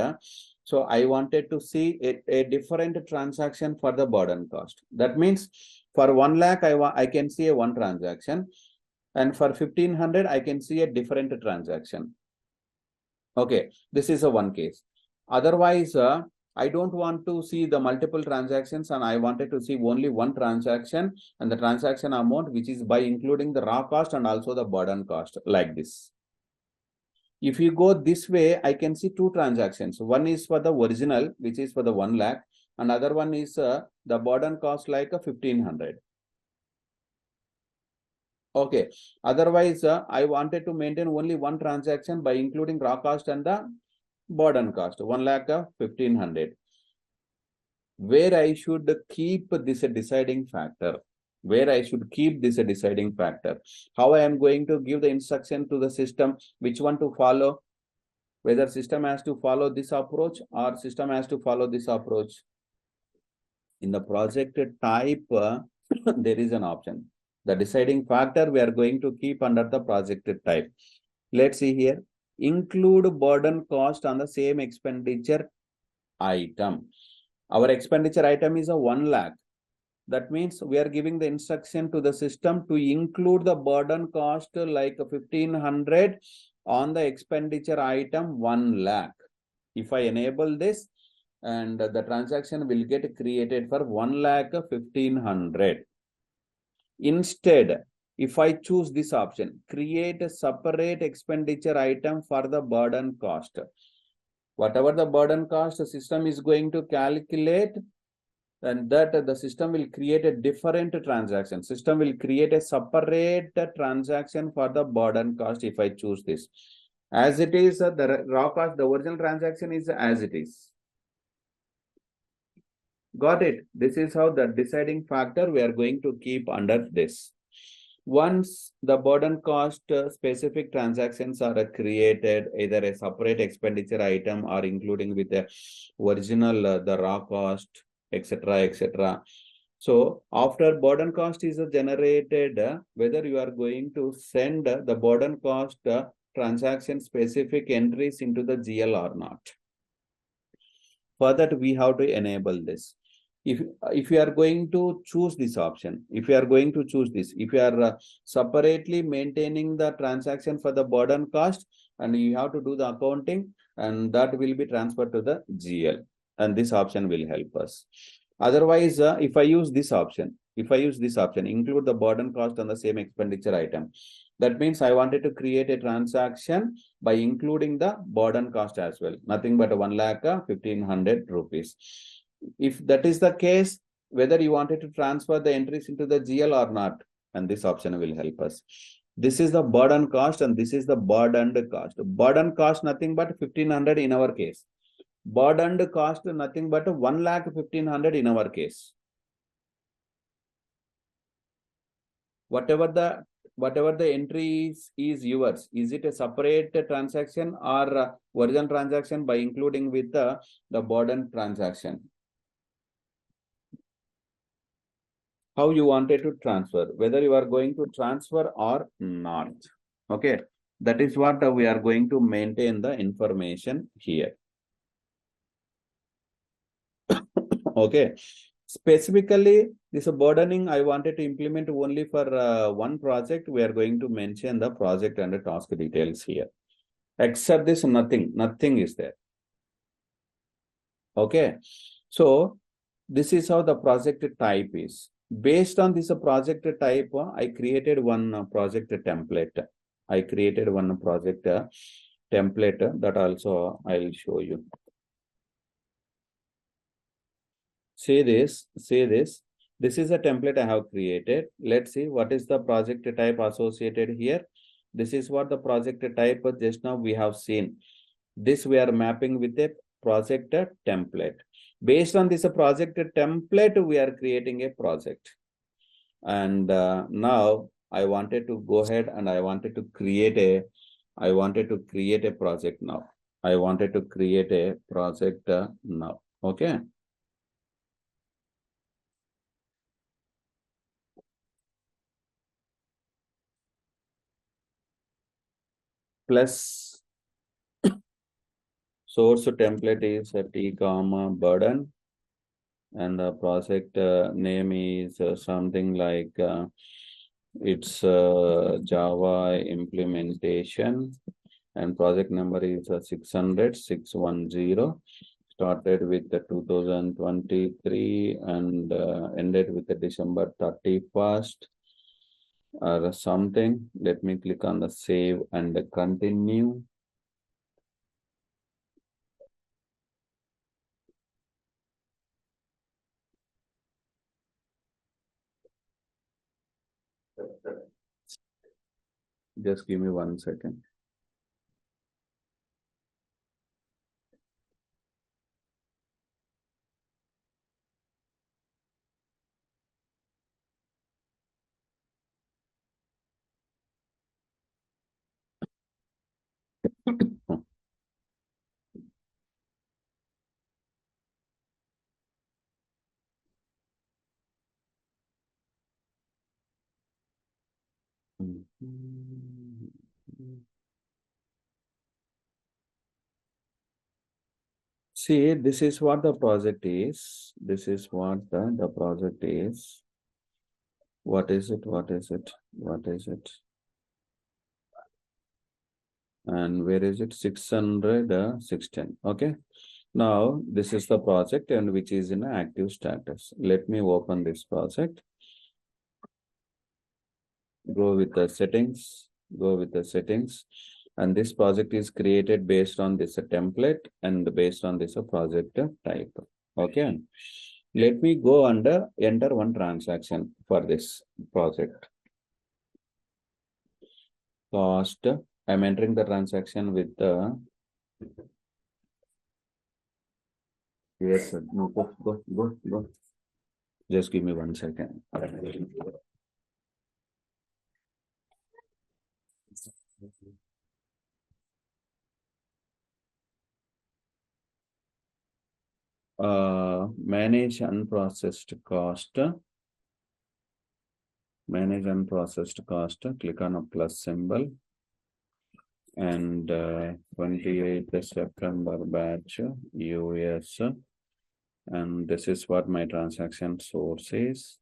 So I wanted to see a different transaction for the burden cost. That means for 1 lakh I can see a one transaction, and for 1500 I can see a different transaction. Okay, this is a one case. Otherwise, I don't want to see the multiple transactions and I wanted to see only one transaction and the transaction amount, which is by including the raw cost and also the burden cost, like this. If you go this way, I can see two transactions. One is for the original, which is for the 1 lakh. Another one is the burden cost like a 1500. Okay. Otherwise, I wanted to maintain only one transaction by including raw cost and the burden cost, 1 lakh 1500. Where I should keep this a deciding factor. Where I should keep this a deciding factor. How I am going to give the instruction to the system, which one to follow. Whether system has to follow this approach or system has to follow this approach. In the project type, there is an option. The deciding factor we are going to keep under the project type. Let's see here. Include burden cost on the same expenditure item. Our expenditure item is a 1 lakh. That means we are giving the instruction to the system to include the burden cost like 1500 on the expenditure item 1 lakh. If I enable this, and the transaction will get created for 1 lakh 1500. Instead, if I choose this option, create a separate expenditure item for the burden cost. Whatever the burden cost the system is going to calculate, and that the system will create a different transaction. System will create a separate transaction for the burden cost if I choose this. As it is, the raw cost, the original transaction is as it is. Got it? This is how the deciding factor we are going to keep under this. Once the burden cost specific transactions are created, either a separate expenditure item or including with the original, the raw cost, etc., etc. So after burden cost is generated, whether you are going to send the burden cost transaction specific entries into the GL or not. For that, we have to enable this. If you are going to choose this option, if you are going to choose this, if you are separately maintaining the transaction for the burden cost, and you have to do the accounting, and that will be transferred to the GL, and this option will help us. Otherwise, if I use this option, include the burden cost on the same expenditure item, that means I wanted to create a transaction by including the burden cost as well, nothing but 1 lakh 1500 rupees. If that is the case, whether you wanted to transfer the entries into the GL or not, and this option will help us. This is the burden cost and this is the burdened cost. Burden cost nothing but 1500 in our case. Burdened cost nothing but 1 lakh 1500 in our case. Whatever the entry is yours, is it a separate transaction or original transaction by including with the burden transaction? How you wanted to transfer, whether you are going to transfer or not. Okay, that is what we are going to maintain the information here. Okay, specifically this burdening I wanted to implement only for one project. We are going to mention the project and the task details here. Except this, nothing is there. Okay, so this is how the project type is. Based on this project type, I created one project template. I created one project template that also I'll show you. See this. This is a template I have created. Let's see what is the project type associated here. This is what the project type just now we have seen. This we are mapping with a project template. Based on this project template, we are creating a project. And now I wanted to go ahead and I wanted to create a project now. I wanted to create a project now. Okay. Plus source template is T comma burden, and the project name is something like it's Java implementation, and project number is 610. Started with the 2023 and ended with the December 31st or something. Let me click on the save and continue. Just give me 1 second. See, this is what the project is. This is what the project is. What is it? What is it? What is it? And where is it? 600, 610. Okay. Now, this is the project and which is in active status. Let me open this project. Go with the settings. Go with the settings. And this project is created based on this template and based on this project type. Okay. Let me go under enter one transaction for this project. Cost. I'm entering the transaction with the. Yes, sir. No, go. Just give me 1 second. Manage unprocessed cost. Manage unprocessed cost. Click on a plus symbol. And 28th September batch US. And this is what my transaction source is.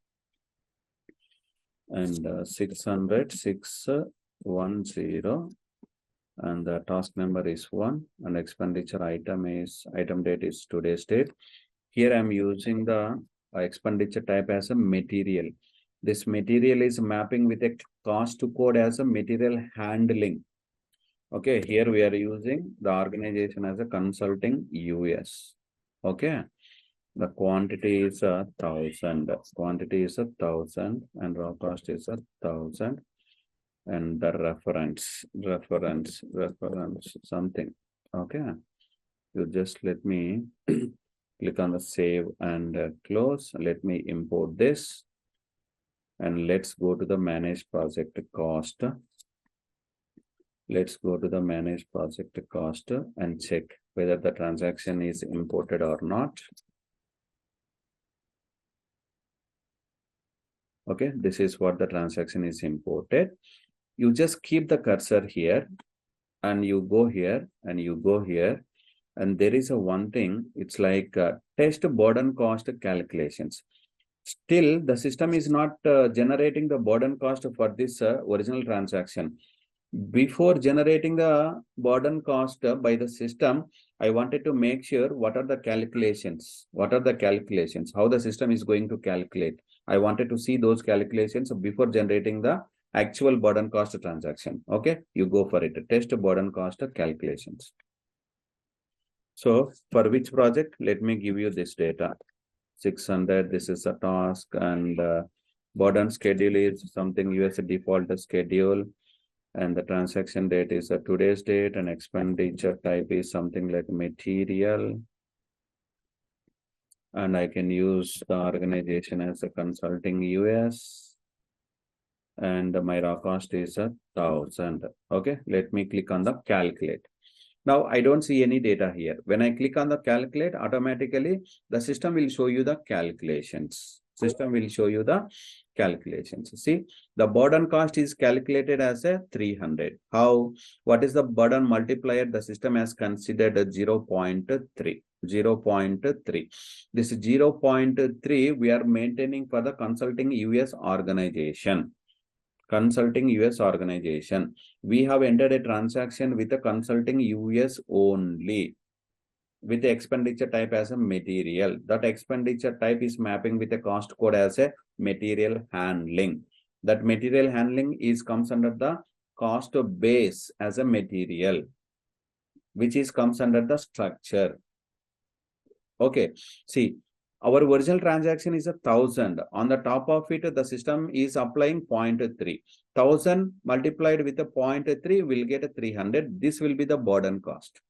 And 600, 610. And the task number is 1. And expenditure item date is today's date. Here I'm using the expenditure type as a material. This material is mapping with a cost code as a material handling. Okay, here we are using the organization as a consulting US. Okay, the quantity is 1,000. Quantity is 1,000 and raw cost is 1,000. And the reference something. Okay, you just let me click on the save and close. Let me import this and let's go to the manage project cost. Let's go to the manage project cost and check whether the transaction is imported or not. Okay, this is what the transaction is imported. You just keep the cursor here and you go here and you go here. And there is a one thing, it's like test burden cost calculations. Still, the system is not generating the burden cost for this original transaction. Before generating the burden cost by the system, I wanted to make sure what are the calculations, how the system is going to calculate. I wanted to see those calculations before generating the actual burden cost transaction. Okay, you go for it. Test burden cost calculations. So for which project? Let me give you this data. 600, this is a task, and burden schedule is something US default schedule. And the transaction date is a today's date, and expenditure type is something like material. And I can use the organization as a consulting US. And my raw cost is 1,000. Okay, let me click on the calculate. Now I don't see any data here. When I click on the calculate, automatically the system will show you the calculations. System will show you the calculations. See, the burden cost is calculated as a 300. How? What is the burden multiplier? The system has considered a 0.3. 0.3. This 0.3 we are maintaining for the consulting US organization. Consulting US organization. We have entered a transaction with a consulting US only, with the expenditure type as a material. That expenditure type is mapping with a cost code as a material handling. That material handling comes under the cost base as a material, which comes under the structure. Okay, see, our original transaction is 1,000. On the top of it, the system is applying 0.3. 1,000 multiplied with a 0.3 will get a 300. This will be the burden cost.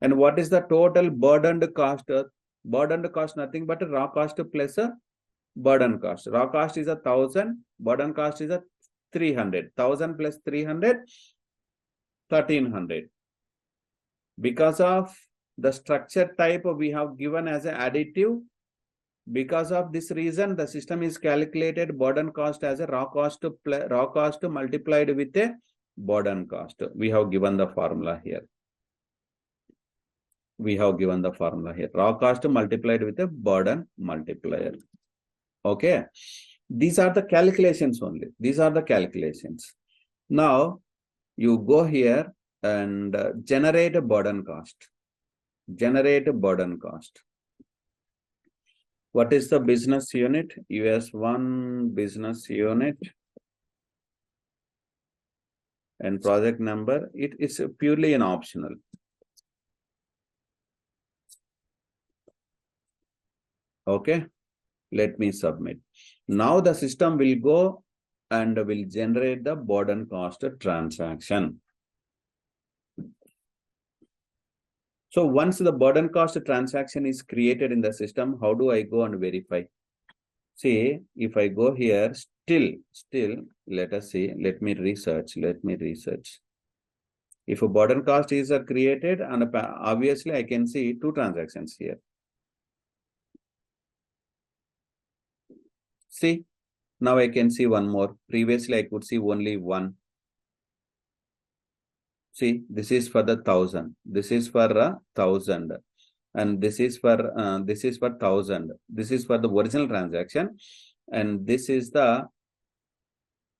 And what is the total burdened cost? Burdened cost nothing but a raw cost plus a burden cost. Raw cost is 1,000. Burden cost is 300. 1,000 plus 300, 1,300. Because of the structure type we have given as an additive, because of this reason, the system is calculated burden cost as a raw cost multiplied with a burden cost. We have given the formula here. We have given the formula here. Raw cost multiplied with a burden multiplier. Okay. These are the calculations only. These are the calculations. Now, you go here and generate a burden cost. Generate a burden cost. What is the business unit? US1 business unit. And project number, it is purely an optional. Okay, let me submit. Now the system will go and will generate the burden cost transaction. So once the burden cost transaction is created in the system, how do I go and verify? See, if I go here, still, let us see, let me research. If a burden cost is created, and obviously I can see 2 transactions here. See, now I can see one more. Previously I could see only one. See, this is for the 1000. This is for 1000, and this is for 1000. This is for the original transaction, and this is the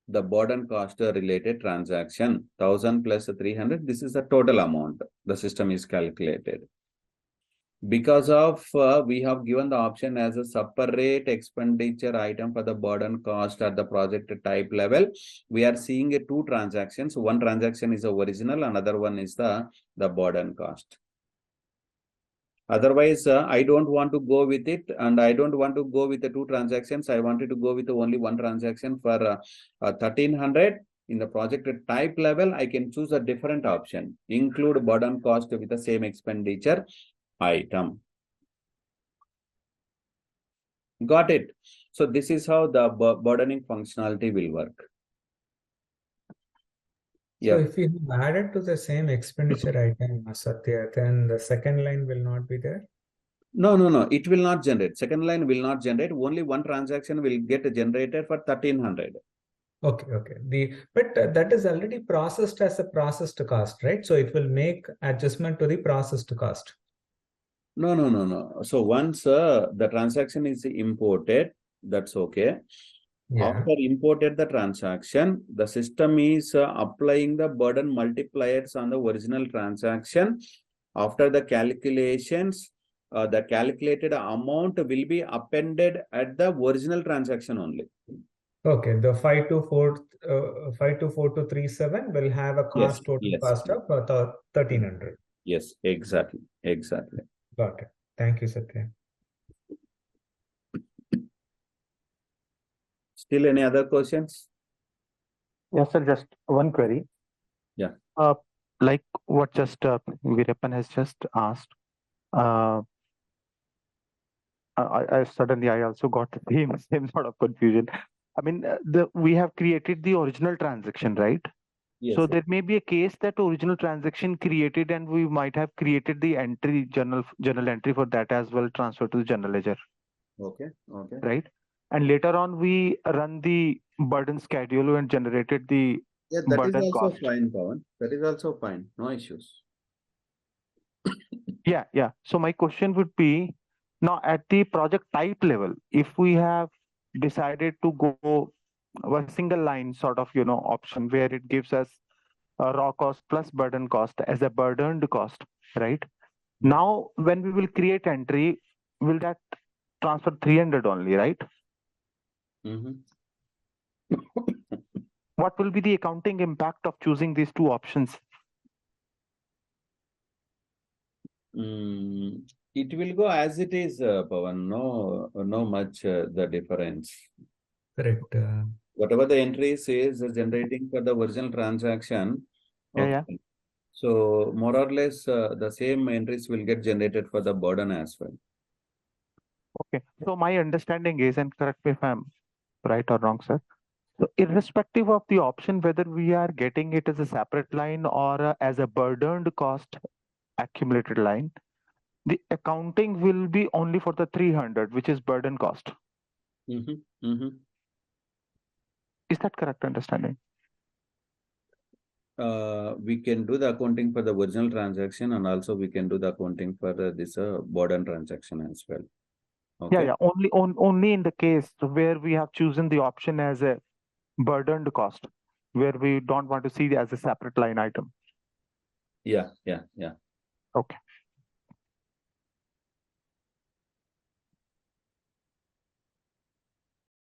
burden cost related transaction. 1000 plus 300. This is the total amount the system is calculated. Because of we have given the option as a separate expenditure item for the burden cost at the project type level, we are seeing 2 transactions. One transaction is the original, another one is the burden cost. Otherwise, I don't want to go with it, and I don't want to go with the 2 transactions. I wanted to go with only one transaction for 1300. In the project type level, I can choose a different option. Include burden cost with the same expenditure item. Got it? So this is how the burdening functionality will work. So if you have added to the same expenditure item, Satya, then the second line will not be there? No. It will not generate. Second line will not generate. Only one transaction will get generated for 1300. Okay. But that is already processed as a processed cost, right? So it will make adjustment to the processed cost. No. So once the transaction is imported, that's okay. Yeah. After imported the transaction, the system is applying the burden multipliers on the original transaction. After the calculations, the calculated amount will be appended at the original transaction only. Okay, the 524237 will have a cost, total cost of 1300. Yes, exactly. Got it. Thank you, Satya. Still any other questions? Yes, sir, just one query. Yeah. Like what just Veerappan has just asked. I suddenly also got the same sort of confusion. I mean, we have created the original transaction, right? Yes. So there may be a case that original transaction created, and we might have created the entry journal entry for that as well, transfer to the general ledger. Okay. Right. And later on, we run the burden schedule and generated the burden is also cost. fine, Pawan. That is also fine. No issues. Yeah. So my question would be, now at the project type level, if we have decided to go a single line sort of option where it gives us a raw cost plus burden cost as a burdened cost, right? Now when we will create entry, will that transfer 300 only, right? What will be the accounting impact of choosing these 2 options? It will go as it is, Pawan. No much the difference. Correct. Whatever the entry says generating for the original transaction. Okay. Yeah. So more or less the same entries will get generated for the burden as well. Okay. So my understanding is, and correct me if I'm right or wrong, sir. So irrespective of the option, whether we are getting it as a separate line or as a burdened cost accumulated line, the accounting will be only for the 300, which is burden cost. Is that correct understanding? we can do the accounting for the original transaction, and also we can do the accounting for this burden transaction as well. Yeah, Okay. yeah. Only in the case where we have chosen the option as a burdened cost, where we don't want to see it as a separate line item. Yeah. Okay.